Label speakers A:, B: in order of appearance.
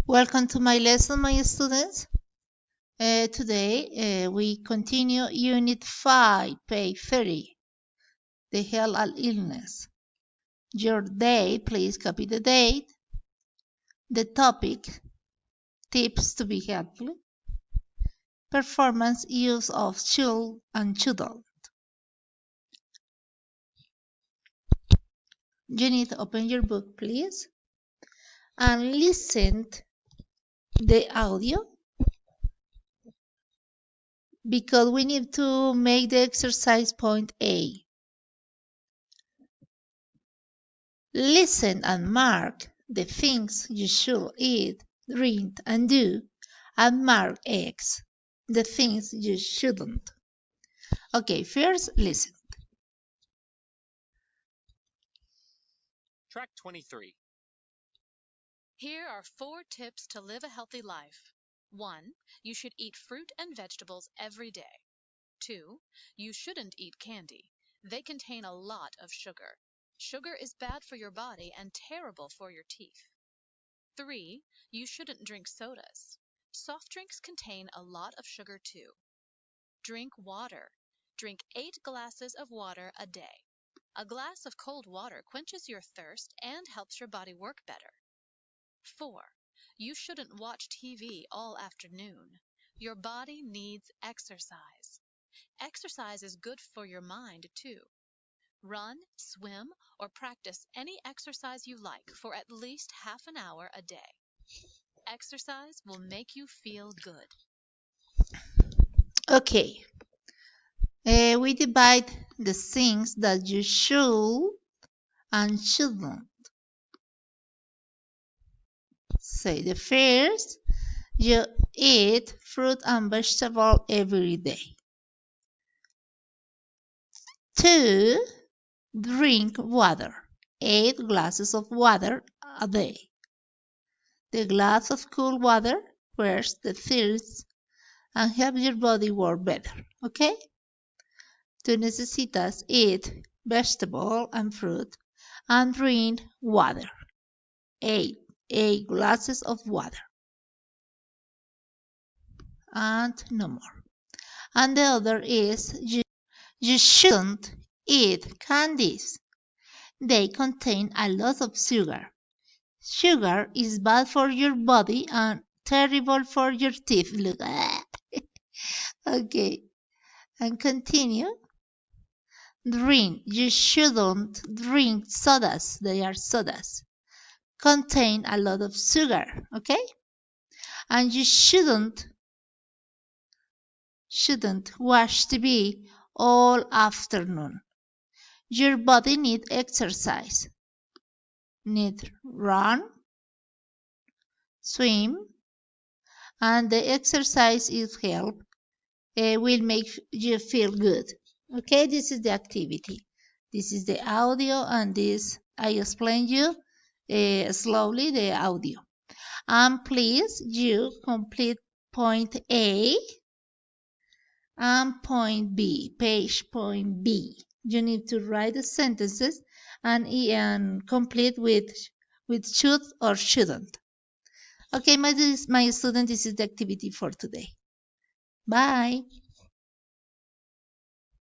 A: Welcome to my lesson, my students. Today we continue Unit 5, page 30, the health and illness. Your day, please copy the date. The topic, tips to be helpful. Performance use of should and shouldn't. You need to open your book, please, and listen the audio because we need to make the exercise point A. Listen and mark the things you should eat, drink, and do, and mark X, the things you shouldn't. Okay, first listen.
B: Track 23.
C: Here are 4 tips to live a healthy life. 1. You should eat fruit and vegetables every day. 2. You shouldn't eat candy. They contain a lot of sugar. Sugar is bad for your body and terrible for your teeth. 3. You shouldn't drink sodas. Soft drinks contain a lot of sugar too. Drink water. Drink 8 glasses of water a day. A glass of cold water quenches your thirst and helps your body work better. 4. You shouldn't watch TV all afternoon. Your body needs exercise. Exercise is good for your mind, too. Run, swim, or practice any exercise you like for at least half an hour a day. Exercise will make you feel good.
A: Okay, we divide the things that you should and shouldn't. Say the first, you eat fruit and vegetable every day. 2. Drink water, 8 glasses of water a day. The glass of cool water quenches the thirst and helps your body work better, ¿ok? Tú necesitas eat vegetable and fruit and drink water, 8 glasses of water, and no more. And the other is you shouldn't eat candies. They contain a lot of sugar. Sugar is bad for your body and terrible for your teeth. Look. Okay, and continue. Drink. You shouldn't drink sodas. They are sodas. Contain a lot of sugar. Okay? And you shouldn't watch TV all afternoon. Your body needs exercise. Need run, swim, and the exercise is help will make you feel good. Okay, this is the activity. This is the audio, and this I explain you slowly the audio. And please you complete point A and point B, page point B. You need to write the sentences and complete with should or shouldn't. Okay, my student, this is the activity for today. Bye.